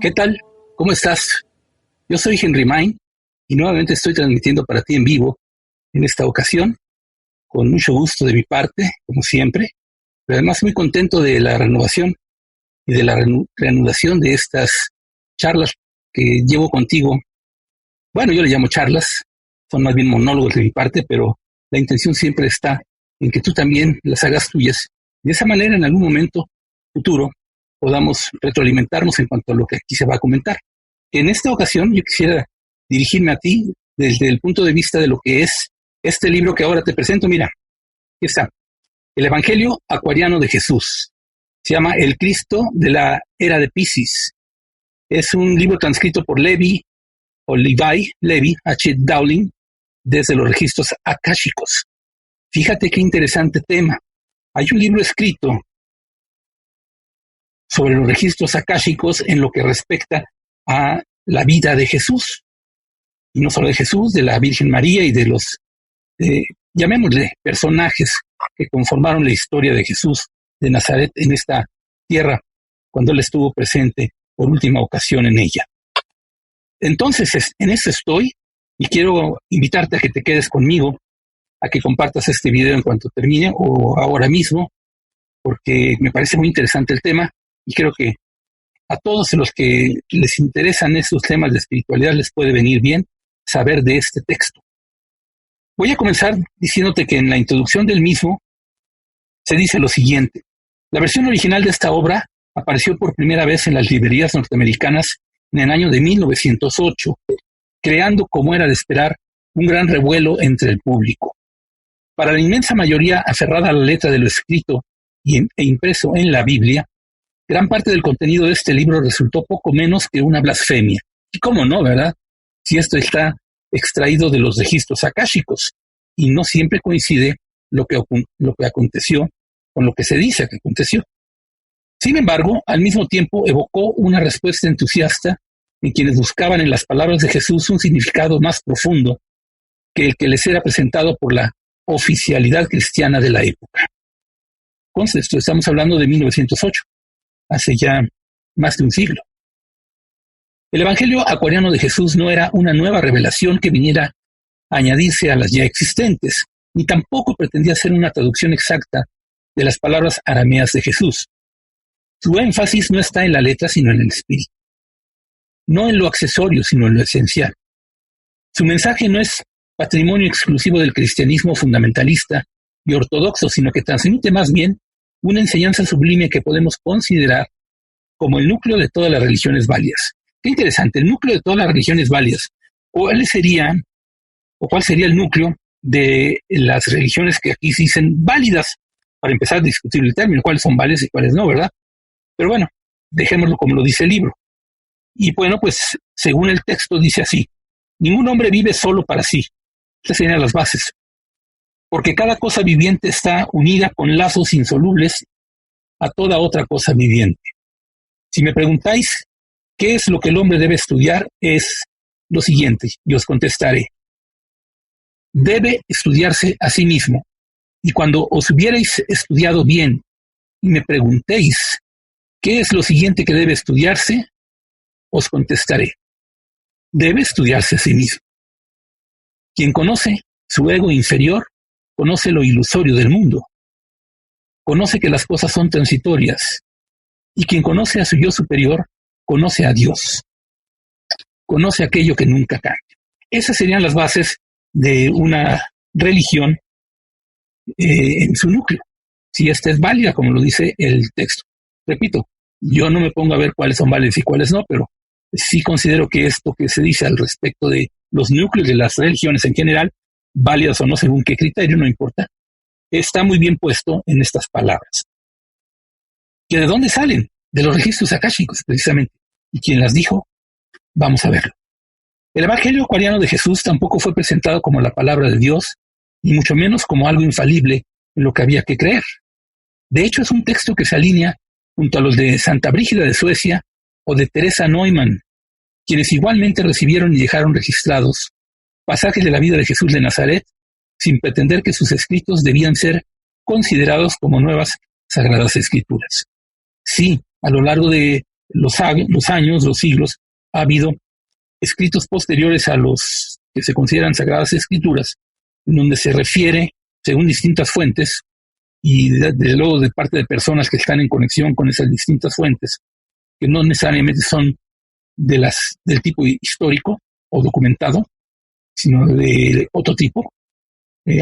¿Qué tal? ¿Cómo estás? Yo soy Henry Main y nuevamente estoy transmitiendo para ti en vivo en esta ocasión, con mucho gusto de mi parte, como siempre, pero además muy contento de la renovación y de la reanudación de estas charlas que llevo contigo. Bueno, yo le llamo charlas, son más bien monólogos de mi parte, pero la intención siempre está en que tú también las hagas tuyas. De esa manera, en algún momento futuro, podamos retroalimentarnos en cuanto a lo que aquí se va a comentar. En esta ocasión, yo quisiera dirigirme a ti desde el punto de vista de lo que es este libro que ahora te presento. Mira, aquí está. El Evangelio Acuariano de Jesús. Se llama El Cristo de la Era de Piscis. Es un libro transcrito por Levi H. Dowling, desde los registros akáshicos. Fíjate qué interesante tema. Hay un libro escrito sobre los registros akáshicos en lo que respecta a la vida de Jesús. Y no solo de Jesús, de la Virgen María y de los, llamémosle, personajes que conformaron la historia de Jesús de Nazaret en esta tierra, cuando él estuvo presente por última ocasión en ella. Entonces, en eso estoy, y quiero invitarte a que te quedes conmigo, a que compartas este video en cuanto termine, o ahora mismo, porque me parece muy interesante el tema, y creo que a todos los que les interesan estos temas de espiritualidad les puede venir bien saber de este texto. Voy a comenzar diciéndote que en la introducción del mismo se dice lo siguiente. La versión original de esta obra apareció por primera vez en las librerías norteamericanas en el año de 1908, creando, como era de esperar, un gran revuelo entre el público. Para la inmensa mayoría aferrada a la letra de lo escrito e impreso en la Biblia, gran parte del contenido de este libro resultó poco menos que una blasfemia. Y cómo no, ¿verdad? Si esto está extraído de los registros akáshicos y no siempre coincide lo que aconteció con lo que se dice que aconteció. Sin embargo, al mismo tiempo evocó una respuesta entusiasta en quienes buscaban en las palabras de Jesús un significado más profundo que el que les era presentado por la oficialidad cristiana de la época. Entonces, esto estamos hablando de 1908, hace ya más de un siglo. El Evangelio Acuariano de Jesús no era una nueva revelación que viniera a añadirse a las ya existentes, ni tampoco pretendía ser una traducción exacta de las palabras arameas de Jesús. Su énfasis no está en la letra, sino en el espíritu. No en lo accesorio, sino en lo esencial. Su mensaje no es patrimonio exclusivo del cristianismo fundamentalista y ortodoxo, sino que transmite más bien una enseñanza sublime que podemos considerar como el núcleo de todas las religiones válidas. Qué interesante, el núcleo de todas las religiones válidas. ¿Cuál sería el núcleo de las religiones que aquí se dicen válidas? Para empezar a discutir el término, cuáles son válidas y cuáles no, ¿verdad? Pero bueno, dejémoslo como lo dice el libro. Y bueno, pues según el texto dice así: ningún hombre vive solo para sí. Estas serían las bases. Porque cada cosa viviente está unida con lazos insolubles a toda otra cosa viviente. Si me preguntáis qué es lo que el hombre debe estudiar, es lo siguiente, y os contestaré. Debe estudiarse a sí mismo. Y cuando os hubierais estudiado bien y me preguntéis qué es lo siguiente que debe estudiarse, os contestaré. Debe estudiarse a sí mismo. Quien conoce su ego inferior, conoce lo ilusorio del mundo. Conoce que las cosas son transitorias. Y quien conoce a su yo superior, conoce a Dios. Conoce aquello que nunca cambia. Esas serían las bases de una religión en su núcleo. Si esta es válida, como lo dice el texto. Repito, yo no me pongo a ver cuáles son válidas y cuáles no, pero sí considero que esto que se dice al respecto de los núcleos de las religiones en general, válidas o no según qué criterio, no importa, está muy bien puesto en estas palabras. ¿Que de dónde salen? De los registros akáshicos, precisamente. ¿Y quién las dijo? Vamos a verlo. El Evangelio Acuariano de Jesús tampoco fue presentado como la palabra de Dios, ni mucho menos como algo infalible en lo que había que creer. De hecho, es un texto que se alinea junto a los de Santa Brígida de Suecia o de Teresa Neumann, quienes igualmente recibieron y dejaron registrados pasajes de la vida de Jesús de Nazaret, sin pretender que sus escritos debían ser considerados como nuevas sagradas escrituras. Sí, a lo largo de los años, los siglos, ha habido escritos posteriores a los que se consideran sagradas escrituras, en donde se refiere, según distintas fuentes, y desde luego de parte de personas que están en conexión con esas distintas fuentes, que no necesariamente son del tipo histórico o documentado, sino de otro tipo.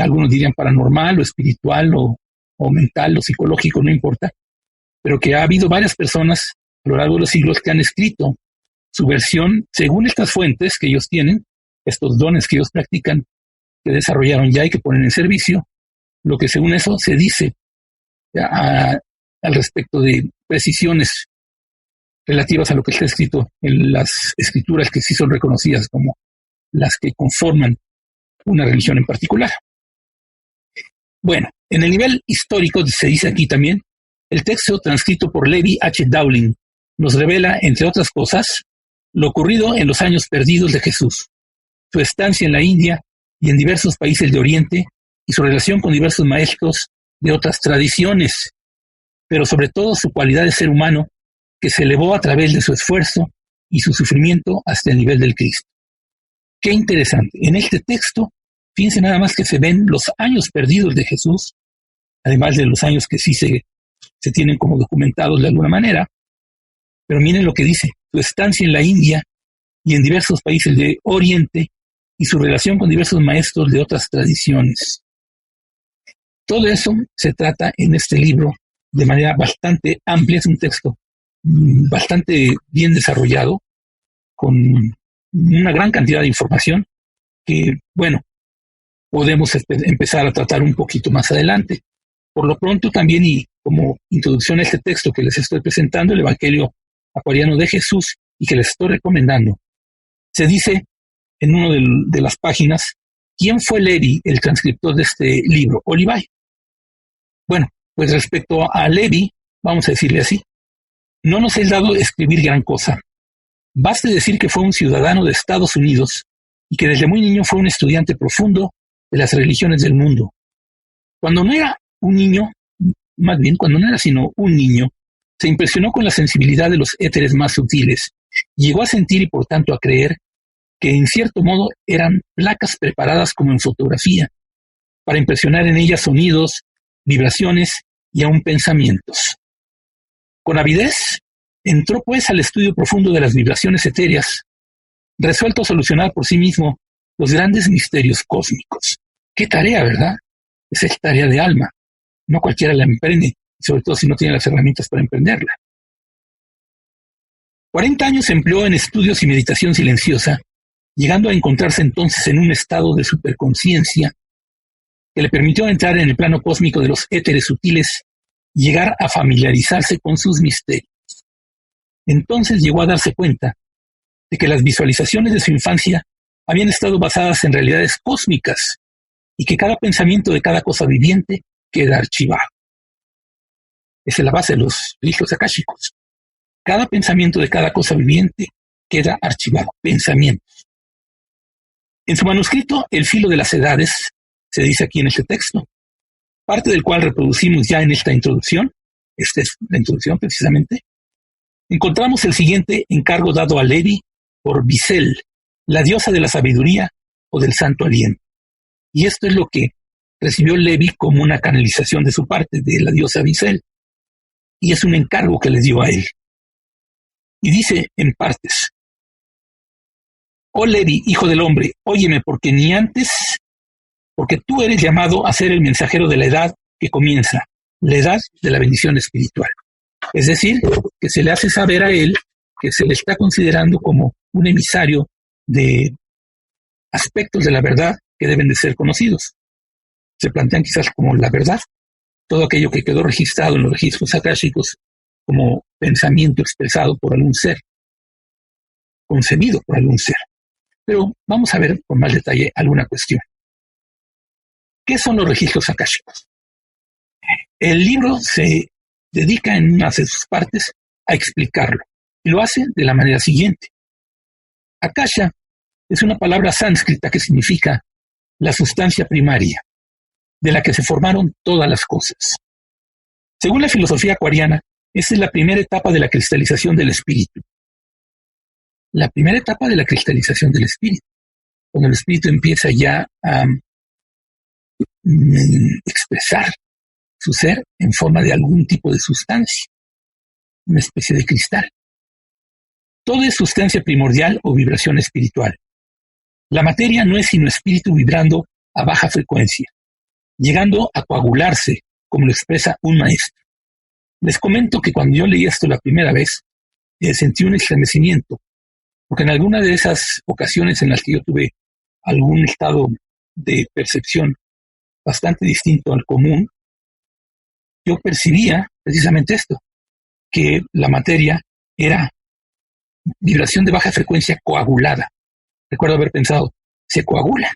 Algunos dirían paranormal o espiritual o mental o psicológico, no importa, pero que ha habido varias personas a lo largo de los siglos que han escrito su versión según estas fuentes que ellos tienen, estos dones que ellos practican, que desarrollaron ya y que ponen en servicio, lo que según eso se dice al respecto de precisiones relativas a lo que está escrito en las escrituras que sí son reconocidas como las que conforman una religión en particular. Bueno, en el nivel histórico se dice aquí también, el texto transcrito por Levi H. Dowling nos revela, entre otras cosas, lo ocurrido en los años perdidos de Jesús, su estancia en la India y en diversos países de Oriente y su relación con diversos maestros de otras tradiciones, pero sobre todo su cualidad de ser humano que se elevó a través de su esfuerzo y su sufrimiento hasta el nivel del Cristo. Qué interesante. En este texto, fíjense nada más que se ven los años perdidos de Jesús, además de los años que sí se tienen como documentados de alguna manera, pero miren lo que dice, su estancia en la India y en diversos países de Oriente y su relación con diversos maestros de otras tradiciones. Todo eso se trata en este libro de manera bastante amplia, es un texto bastante bien desarrollado, con una gran cantidad de información que, bueno, podemos empezar a tratar un poquito más adelante. Por lo pronto también, y como introducción a este texto que les estoy presentando, el Evangelio Acuariano de Jesús, y que les estoy recomendando, se dice en una de las páginas, ¿quién fue Levi, el transcriptor de este libro? O Levi. Bueno, pues respecto a Levi, vamos a decirle así, no nos es dado escribir gran cosa. Baste decir que fue un ciudadano de Estados Unidos y que desde muy niño fue un estudiante profundo de las religiones del mundo. Cuando no era un niño, más bien cuando no era sino un niño, se impresionó con la sensibilidad de los éteres más sutiles y llegó a sentir y por tanto a creer que en cierto modo eran placas preparadas como en fotografía, para impresionar en ellas sonidos, vibraciones y aún pensamientos. Con avidez, entró pues al estudio profundo de las vibraciones etéreas, resuelto a solucionar por sí mismo los grandes misterios cósmicos. ¡Qué tarea, verdad! Esa es tarea de alma. No cualquiera la emprende, sobre todo si no tiene las herramientas para emprenderla. 40 años empleó en estudios y meditación silenciosa, llegando a encontrarse entonces en un estado de superconciencia que le permitió entrar en el plano cósmico de los éteres sutiles y llegar a familiarizarse con sus misterios. Entonces llegó a darse cuenta de que las visualizaciones de su infancia habían estado basadas en realidades cósmicas y que cada pensamiento de cada cosa viviente queda archivado. Esa es la base de los registros akáshicos. Cada pensamiento de cada cosa viviente queda archivado. Pensamientos. En su manuscrito, El filo de las edades, se dice aquí en este texto, parte del cual reproducimos ya en esta introducción, esta es la introducción precisamente, encontramos el siguiente encargo dado a Levi por Visel, la diosa de la sabiduría o del santo aliento. Y esto es lo que recibió Levi como una canalización de su parte, de la diosa Visel. Y es un encargo que le dio a él. Y dice en partes, oh Levi, hijo del hombre, óyeme, porque tú eres llamado a ser el mensajero de la edad que comienza, la edad de la bendición espiritual. Es decir, que se le hace saber a él que se le está considerando como un emisario de aspectos de la verdad que deben de ser conocidos. Se plantean quizás como la verdad, todo aquello que quedó registrado en los registros akáshicos como pensamiento expresado por algún ser, concebido por algún ser. Pero vamos a ver con más detalle alguna cuestión. ¿Qué son los registros akáshicos? El libro se dedica en una de sus partes a explicarlo, y lo hace de la manera siguiente. Akasha es una palabra sánscrita que significa la sustancia primaria, de la que se formaron todas las cosas. Según la filosofía acuariana, Esa es la primera etapa de la cristalización del espíritu. La primera etapa de la cristalización del espíritu, cuando el espíritu empieza ya a expresar su ser en forma de algún tipo de sustancia, una especie de cristal. Todo es sustancia primordial o vibración espiritual. La materia no es sino espíritu vibrando a baja frecuencia, llegando a coagularse, como lo expresa un maestro. Les comento que cuando yo leí esto la primera vez, sentí un estremecimiento, porque en alguna de esas ocasiones en las que yo tuve algún estado de percepción bastante distinto al común, yo percibía precisamente esto, que la materia era vibración de baja frecuencia coagulada. Recuerdo haber pensado, se coagula.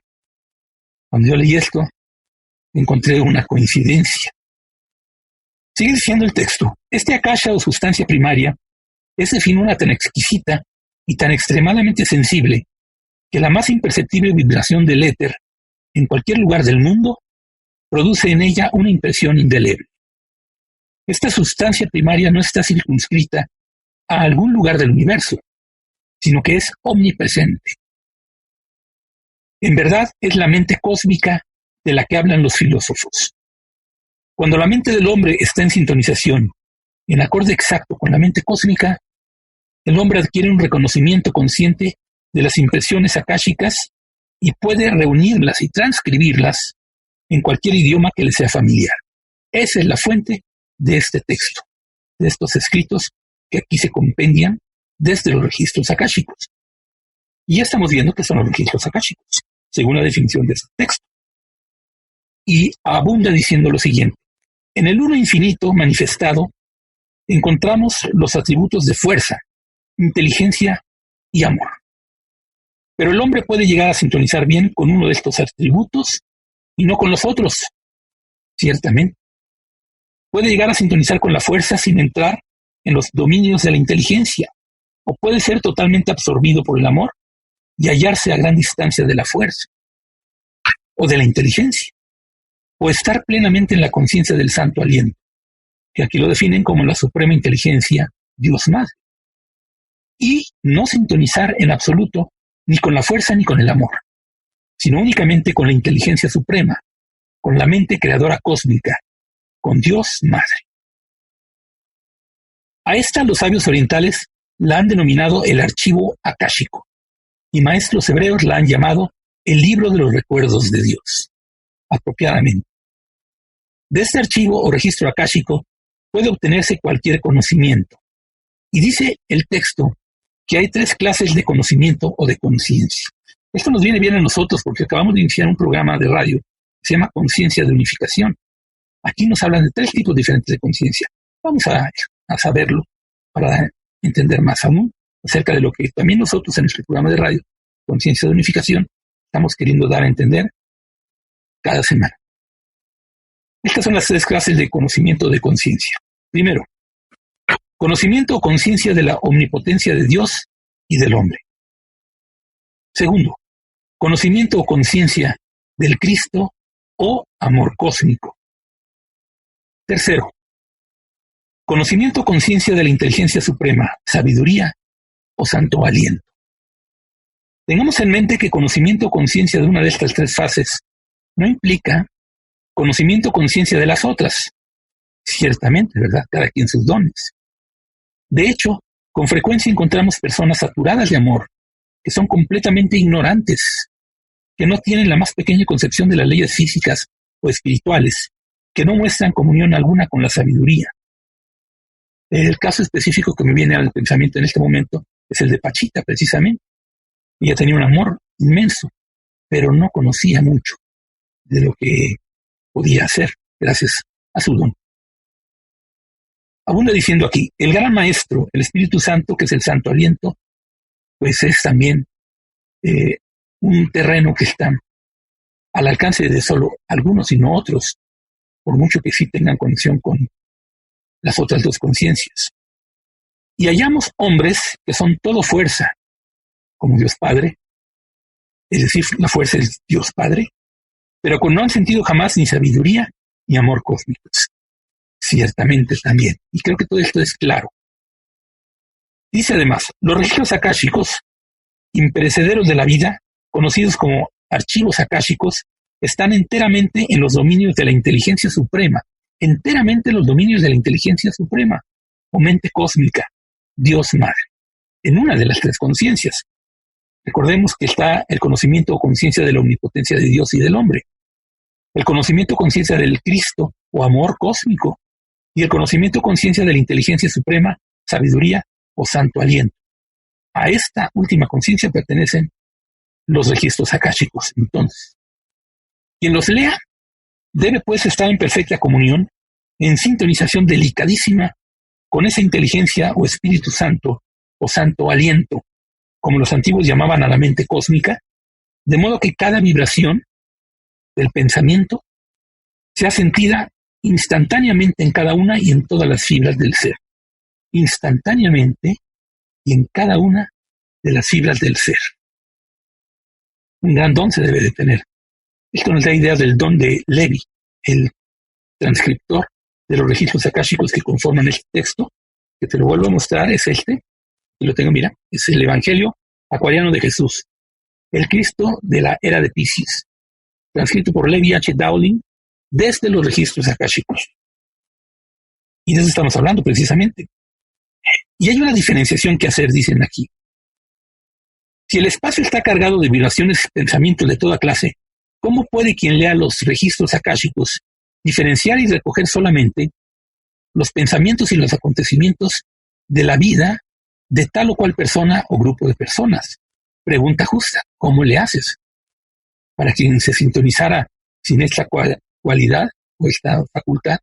Cuando yo leí esto, encontré una coincidencia. Sigue diciendo el texto, este akasha o sustancia primaria es de finura tan exquisita y tan extremadamente sensible que la más imperceptible vibración del éter en cualquier lugar del mundo produce en ella una impresión indeleble. Esta sustancia primaria no está circunscrita a algún lugar del universo, sino que es omnipresente. En verdad es la mente cósmica de la que hablan los filósofos. Cuando la mente del hombre está en sintonización, en acorde exacto con la mente cósmica, el hombre adquiere un reconocimiento consciente de las impresiones akáshicas y puede reunirlas y transcribirlas en cualquier idioma que le sea familiar. Esa es la fuente de este texto, de estos escritos que aquí se compendian desde los registros akáshicos. Y ya estamos viendo que son los registros akáshicos, según la definición de este texto. Y abunda diciendo lo siguiente. En el uno infinito manifestado encontramos los atributos de fuerza, inteligencia y amor. Pero el hombre puede llegar a sintonizar bien con uno de estos atributos y no con los otros. Ciertamente. Puede llegar a sintonizar con la fuerza sin entrar en los dominios de la inteligencia, o puede ser totalmente absorbido por el amor y hallarse a gran distancia de la fuerza o de la inteligencia, o estar plenamente en la conciencia del santo aliento, que aquí lo definen como la suprema inteligencia, Dios Madre, y no sintonizar en absoluto ni con la fuerza ni con el amor, sino únicamente con la inteligencia suprema, con la mente creadora cósmica, con Dios Madre. A esta los sabios orientales la han denominado el archivo akáshico, y maestros hebreos la han llamado el libro de los recuerdos de Dios, apropiadamente. De este archivo o registro akáshico puede obtenerse cualquier conocimiento, y dice el texto que hay 3 clases de conocimiento o de conciencia. Esto nos viene bien a nosotros porque acabamos de iniciar un programa de radio que se llama Conciencia de Unificación. Aquí nos hablan de 3 tipos diferentes de conciencia. Vamos a saberlo para entender más aún acerca de lo que también nosotros en nuestro programa de radio, Conciencia de Unificación, estamos queriendo dar a entender cada semana. Estas son las 3 clases de conocimiento de conciencia. Primero, conocimiento o conciencia de la omnipotencia de Dios y del hombre. Segundo, conocimiento o conciencia del Cristo o amor cósmico. Tercero, conocimiento o conciencia de la inteligencia suprema, sabiduría o santo aliento. Tengamos en mente que conocimiento o conciencia de una de estas 3 fases no implica conocimiento o conciencia de las otras. Ciertamente, ¿verdad? Cada quien sus dones. De hecho, con frecuencia encontramos personas saturadas de amor, que son completamente ignorantes, que no tienen la más pequeña concepción de las leyes físicas o espirituales, que no muestran comunión alguna con la sabiduría. El caso específico que me viene al pensamiento en este momento es el de Pachita, precisamente. Ella tenía un amor inmenso, pero no conocía mucho de lo que podía hacer gracias a su don. Abunda diciendo aquí, el gran maestro, el Espíritu Santo, que es el santo aliento, pues es también un terreno que está al alcance de solo algunos y no otros, por mucho que sí tengan conexión con las otras 2 conciencias. Y hallamos hombres que son todo fuerza, como Dios Padre, es decir, la fuerza es Dios Padre, pero no han sentido jamás ni sabiduría ni amor cósmicos. ciertamente también. Y creo que todo esto es claro. Dice además, los registros akáshicos, imperecederos de la vida, conocidos como archivos akáshicos, están enteramente en los dominios de la inteligencia suprema, enteramente en los dominios de la inteligencia suprema, o mente cósmica, Dios Madre, en una de las tres conciencias. Recordemos que está el conocimiento o conciencia de la omnipotencia de Dios y del hombre, el conocimiento o conciencia del Cristo o amor cósmico, y el conocimiento o conciencia de la inteligencia suprema, sabiduría o santo aliento. A esta última conciencia pertenecen los registros akáshicos. Entonces, quien los lea debe pues estar en perfecta comunión, en sintonización delicadísima con esa inteligencia o Espíritu Santo o santo aliento, como los antiguos llamaban a la mente cósmica, de modo que cada vibración del pensamiento sea sentida instantáneamente en cada una y en todas las fibras del ser. Instantáneamente y en cada una de las fibras del ser. Un gran don se debe de tener. Esto nos da idea del don de Levi, el transcriptor de los registros akáshicos que conforman este texto, que te lo vuelvo a mostrar, es este, y lo tengo, mira, es el Evangelio Acuariano de Jesús, el Cristo de la era de Piscis, transcrito por Levi H. Dowling desde los registros akáshicos. Y de eso estamos hablando precisamente. Y hay una diferenciación que hacer, dicen aquí. Si el espacio está cargado de vibraciones y pensamientos de toda clase, ¿cómo puede quien lea los registros akáshicos diferenciar y recoger solamente los pensamientos y los acontecimientos de la vida de tal o cual persona o grupo de personas? Pregunta justa, ¿cómo le haces? Para quien se sintonizara sin esta cualidad o esta facultad,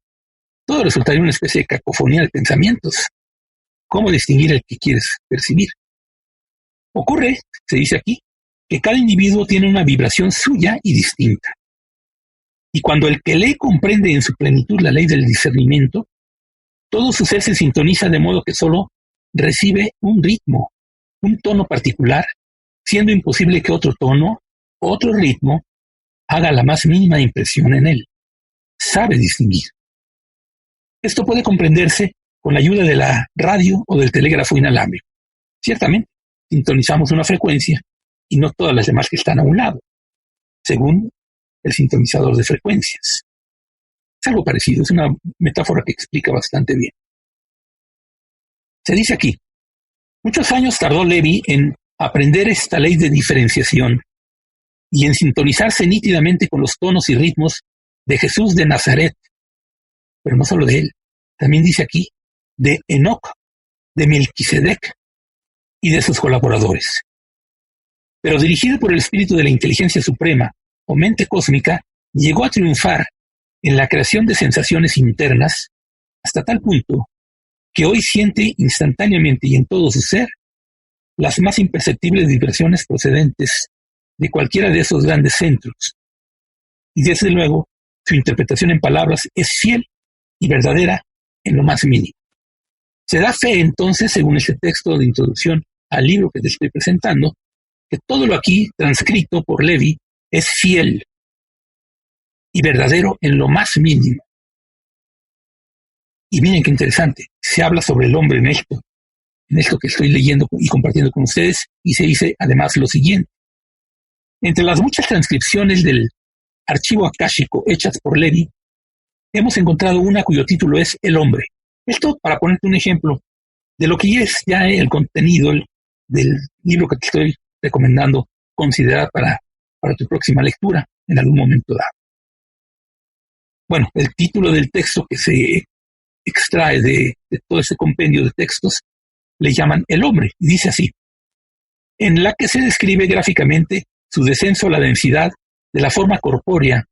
todo resultaría una especie de cacofonía de pensamientos. ¿Cómo distinguir el que quieres percibir? Ocurre, se dice aquí, que cada individuo tiene una vibración suya y distinta. Y cuando el que lee comprende en su plenitud la ley del discernimiento, todo su ser se sintoniza de modo que solo recibe un ritmo, un tono particular, siendo imposible que otro tono, otro ritmo, haga la más mínima impresión en él. Sabe distinguir. Esto puede comprenderse con la ayuda de la radio o del telégrafo inalámbrico. Ciertamente, sintonizamos una frecuencia y no todas las demás que están a un lado, según el sintonizador de frecuencias. Es algo parecido, es una metáfora que explica bastante bien. Se dice aquí, muchos años tardó Levi en aprender esta ley de diferenciación y en sintonizarse nítidamente con los tonos y ritmos de Jesús de Nazaret, pero no solo de él, también dice aquí, de Enoc, de Melquisedec y de sus colaboradores. Pero dirigido por el espíritu de la inteligencia suprema o mente cósmica, llegó a triunfar en la creación de sensaciones internas hasta tal punto que hoy siente instantáneamente y en todo su ser las más imperceptibles vibraciones procedentes de cualquiera de esos grandes centros. Y desde luego, su interpretación en palabras es fiel y verdadera en lo más mínimo. Se da fe entonces, según este texto de introducción al libro que te estoy presentando, que todo lo aquí transcrito por Levi es fiel y verdadero en lo más mínimo. Y miren qué interesante, se habla sobre el hombre en esto que estoy leyendo y compartiendo con ustedes, y se dice además lo siguiente. Entre las muchas transcripciones del archivo akáshico hechas por Levi, hemos encontrado una cuyo título es El hombre. Esto para ponerte un ejemplo de lo que es ya el contenido del libro que te estoy recomendando considerar para tu próxima lectura en algún momento dado. Bueno, el título del texto que se extrae de todo este compendio de textos le llaman El hombre, y dice así, en la que se describe gráficamente su descenso a la densidad de la forma corpórea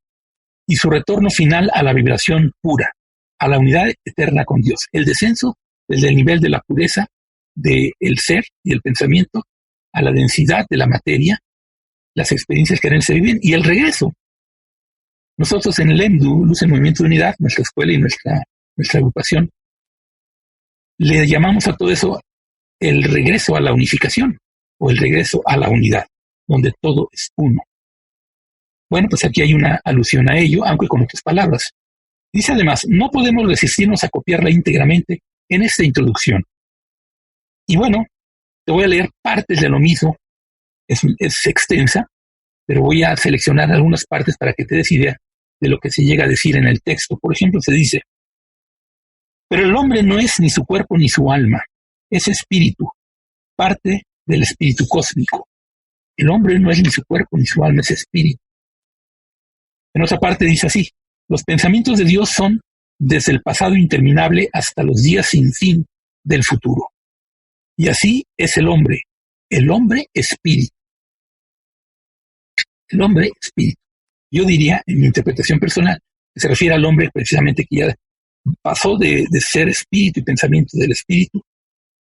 y su retorno final a la vibración pura, a la unidad eterna con Dios. El descenso desde el nivel de la pureza del ser y el pensamiento a la densidad de la materia, las experiencias que en él se viven, y el regreso. Nosotros en el EMDU, Luz en Movimiento de Unidad, nuestra escuela y nuestra agrupación, le llamamos a todo eso el regreso a la unificación o el regreso a la unidad, donde todo es uno. Bueno, pues aquí hay una alusión a ello, aunque con otras palabras. Dice además, no podemos resistirnos a copiarla íntegramente en esta introducción. Y bueno, te voy a leer partes de lo mismo, es extensa, pero voy a seleccionar algunas partes para que te des idea de lo que se llega a decir en el texto. Por ejemplo, se dice, pero el hombre no es ni su cuerpo ni su alma, es espíritu, parte del espíritu cósmico. El hombre no es ni su cuerpo ni su alma, es espíritu. En otra parte dice así, los pensamientos de Dios son desde el pasado interminable hasta los días sin fin del futuro. Y así es el hombre espíritu. El hombre espíritu. Yo diría, en mi interpretación personal, que se refiere al hombre precisamente que ya pasó de ser espíritu y pensamiento del espíritu,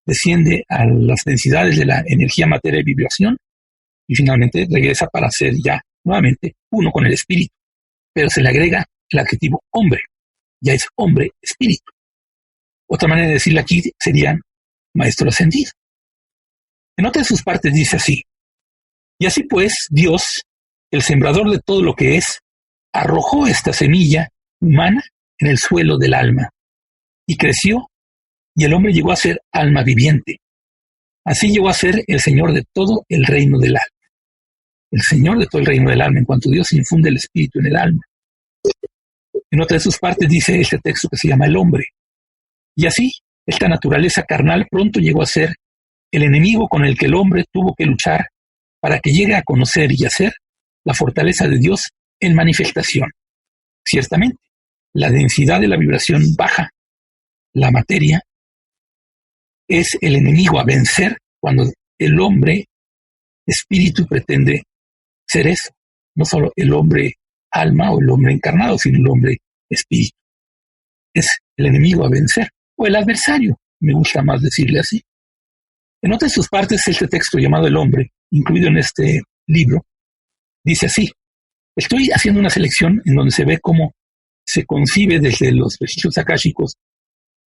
desciende a las densidades de la energía, materia y vibración, y finalmente regresa para ser ya nuevamente uno con el espíritu. Pero se le agrega el adjetivo hombre, ya es hombre espíritu. Otra manera de decirle aquí sería maestro ascendido. En otra de sus partes dice así, y así pues Dios, el sembrador de todo lo que es, arrojó esta semilla humana en el suelo del alma, y creció, y el hombre llegó a ser alma viviente. Así llegó a ser el Señor de todo el reino del alma. El Señor de todo el reino del alma, en cuanto Dios infunde el espíritu en el alma. En otra de sus partes dice este texto que se llama el hombre. Y así, esta naturaleza carnal pronto llegó a ser el enemigo con el que el hombre tuvo que luchar para que llegue a conocer y hacer la fortaleza de Dios en manifestación. Ciertamente, la densidad de la vibración baja, la materia, es el enemigo a vencer cuando el hombre espíritu pretende ser eso. No solo el hombre alma o el hombre encarnado, sino el hombre espíritu. Es el enemigo a vencer, o el adversario, me gusta más decirle así. En otra de sus partes, este texto llamado El hombre, incluido en este libro, dice así, estoy haciendo una selección en donde se ve cómo se concibe desde los registros akáshicos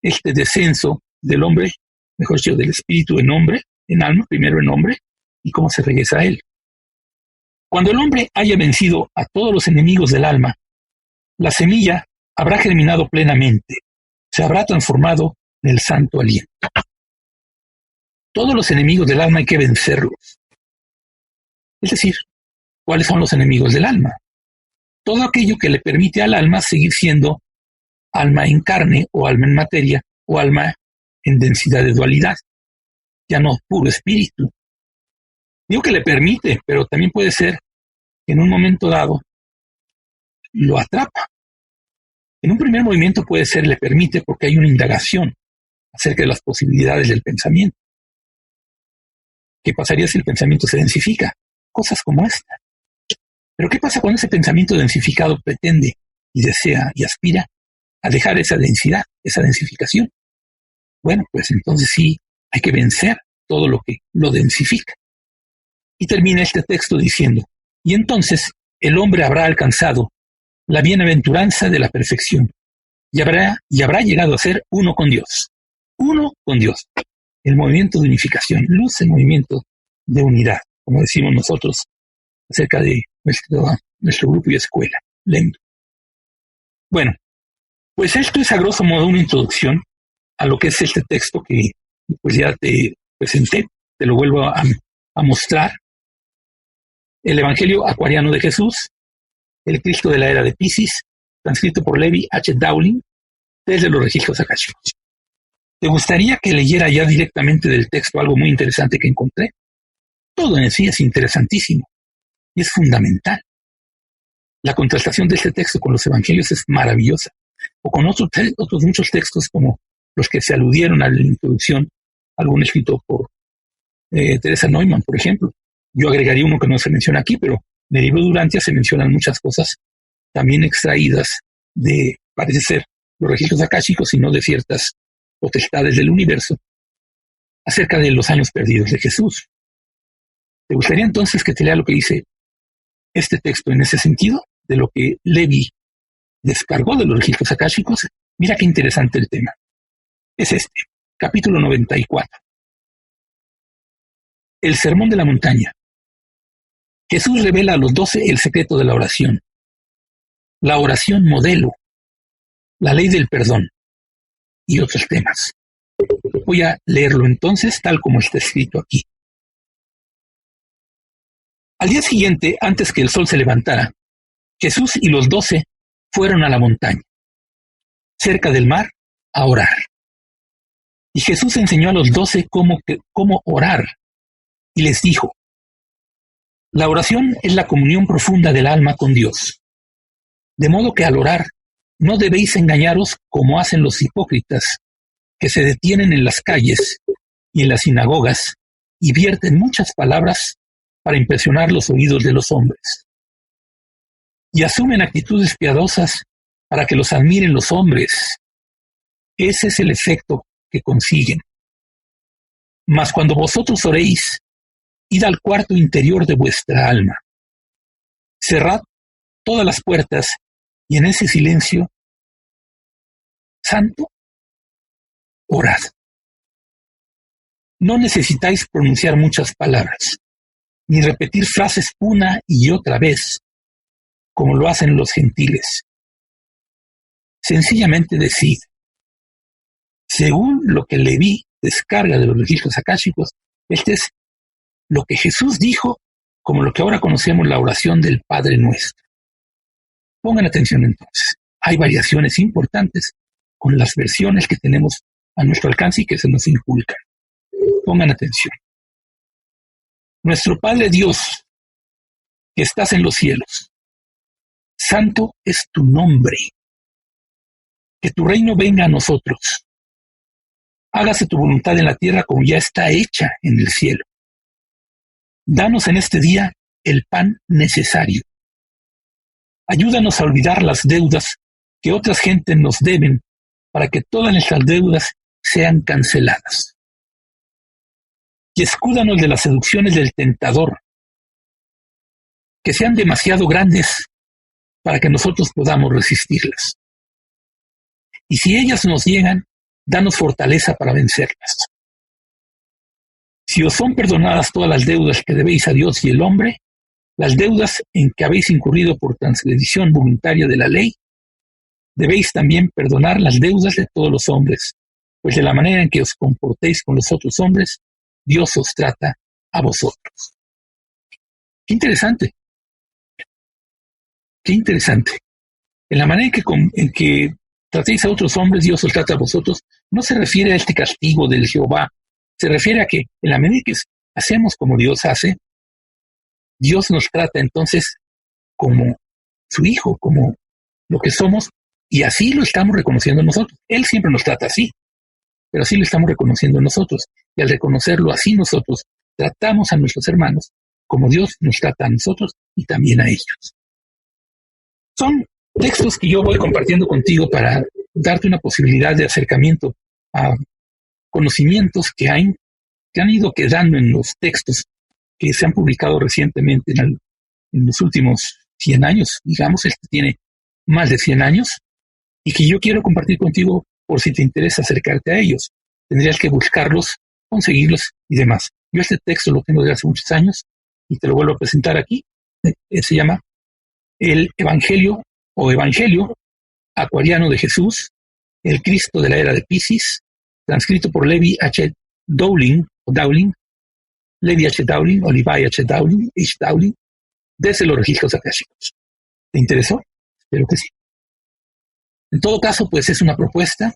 este descenso del hombre, mejor dicho, del espíritu en hombre, en alma, primero en hombre, y cómo se regresa a él. Cuando el hombre haya vencido a todos los enemigos del alma, la semilla habrá germinado plenamente, se habrá transformado en el santo aliento. Todos los enemigos del alma hay que vencerlos. Es decir, ¿cuáles son los enemigos del alma? Todo aquello que le permite al alma seguir siendo alma en carne o alma en materia o alma en densidad de dualidad, ya no puro espíritu. Digo que le permite, pero también puede ser que en un momento dado lo atrapa. En un primer movimiento puede ser le permite porque hay una indagación acerca de las posibilidades del pensamiento. ¿Qué pasaría si el pensamiento se densifica? Cosas como esta. Pero ¿qué pasa cuando ese pensamiento densificado pretende y desea y aspira a dejar esa densidad, esa densificación? Bueno, pues entonces sí hay que vencer todo lo que lo densifica. Y termina este texto diciendo, y entonces el hombre habrá alcanzado la bienaventuranza de la perfección y habrá llegado a ser uno con Dios. Uno con Dios. El movimiento de unificación, luz en movimiento de unidad, como decimos nosotros acerca de nuestro grupo y escuela, lento. Bueno, pues esto es a grosso modo una introducción a lo que es este texto que pues ya te presenté, te lo vuelvo a mostrar. El Evangelio Acuariano de Jesús, el Cristo de la Era de Piscis, transcrito por Levi H. Dowling, desde los registros akáshicos. ¿Te gustaría que leyera ya directamente del texto algo muy interesante que encontré? Todo en sí es interesantísimo y es fundamental. La contrastación de este texto con los evangelios es maravillosa, o con otros muchos textos como los que se aludieron a la introducción, algún escrito por Teresa Neumann, por ejemplo. Yo agregaría uno que no se menciona aquí, pero en el libro Durantia se mencionan muchas cosas también extraídas de, parece ser, los registros akáshicos y no de ciertas potestades del universo, acerca de los años perdidos de Jesús. ¿Te gustaría entonces que te lea lo que dice este texto en ese sentido, de lo que Levi descargó de los registros akáshicos? Mira qué interesante el tema. Es este, capítulo 94. El sermón de la montaña. Jesús revela a los 12 el secreto de la oración. La oración modelo. la ley del perdón y otros temas. Voy a leerlo entonces tal como está escrito aquí. Al día siguiente, antes que el sol se levantara, Jesús y los 12 fueron a la montaña, cerca del mar, a orar. Y Jesús enseñó a los 12 cómo orar, y les dijo: la oración es la comunión profunda del alma con Dios. De modo que al orar, no debéis engañaros como hacen los hipócritas, que se detienen en las calles y en las sinagogas y vierten muchas palabras para impresionar los oídos de los hombres. Y asumen actitudes piadosas para que los admiren los hombres. Ese es el efecto que consiguen. Mas cuando vosotros oréis, id al cuarto interior de vuestra alma. Cerrad todas las puertas y en ese silencio santo, orad. No necesitáis pronunciar muchas palabras, ni repetir frases una y otra vez, como lo hacen los gentiles. Sencillamente decid: según lo que Leví descarga de los registros akáshicos, este es lo que Jesús dijo, como lo que ahora conocemos la oración del Padre Nuestro. Pongan atención entonces. Hay variaciones importantes con las versiones que tenemos a nuestro alcance y que se nos inculcan. Pongan atención. Nuestro Padre Dios, que estás en los cielos, santo es tu nombre. Que tu reino venga a nosotros. Hágase tu voluntad en la tierra como ya está hecha en el cielo. Danos en este día el pan necesario. Ayúdanos a olvidar las deudas que otras gentes nos deben para que todas nuestras deudas sean canceladas. Y escúdanos de las seducciones del tentador, que sean demasiado grandes para que nosotros podamos resistirlas. Y si ellas nos llegan, danos fortaleza para vencerlas. Si os son perdonadas todas las deudas que debéis a Dios y el hombre, las deudas en que habéis incurrido por transgresión voluntaria de la ley, debéis también perdonar las deudas de todos los hombres, pues de la manera en que os comportéis con los otros hombres, Dios os trata a vosotros. Qué interesante. Qué interesante. En la manera en que tratéis a otros hombres, Dios os trata a vosotros, no se refiere a este castigo del Jehová, se refiere a que en la medida que hacemos como Dios hace, Dios nos trata entonces como su hijo, como lo que somos, y así lo estamos reconociendo nosotros. Él siempre nos trata así, pero así lo estamos reconociendo nosotros. Y al reconocerlo así nosotros, tratamos a nuestros hermanos como Dios nos trata a nosotros y también a ellos. Son textos que yo voy compartiendo contigo para darte una posibilidad de acercamiento a conocimientos que han ido quedando en los textos que se han publicado recientemente en los últimos 100 años. Digamos, este tiene más de 100 años y que yo quiero compartir contigo por si te interesa acercarte a ellos. Tendrías que buscarlos, conseguirlos y demás. Yo este texto lo tengo desde hace muchos años y te lo vuelvo a presentar aquí. Se llama El Evangelio o Evangelio Acuariano de Jesús, el Cristo de la Era de Piscis, transcrito por Levi H. Dowling, Levi H. Dowling, o Levi H. Dowling, desde los registros akáshicos. ¿Te interesó? Espero que sí. En todo caso, pues es una propuesta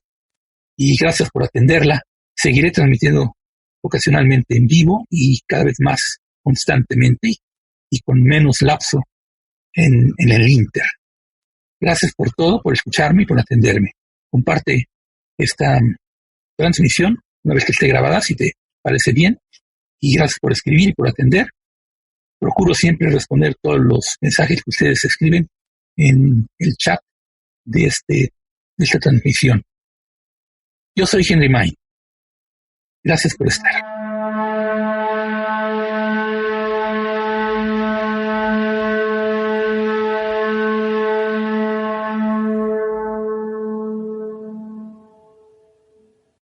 y gracias por atenderla. Seguiré transmitiendo ocasionalmente en vivo y cada vez más constantemente y con menos lapso en el Inter. Gracias por todo, por escucharme y por atenderme. Comparte esta transmisión una vez que esté grabada, si te parece bien. Y gracias por escribir y por atender. Procuro siempre responder todos los mensajes que ustedes escriben en el chat de esta transmisión. Yo soy Henry Main. Gracias por estar.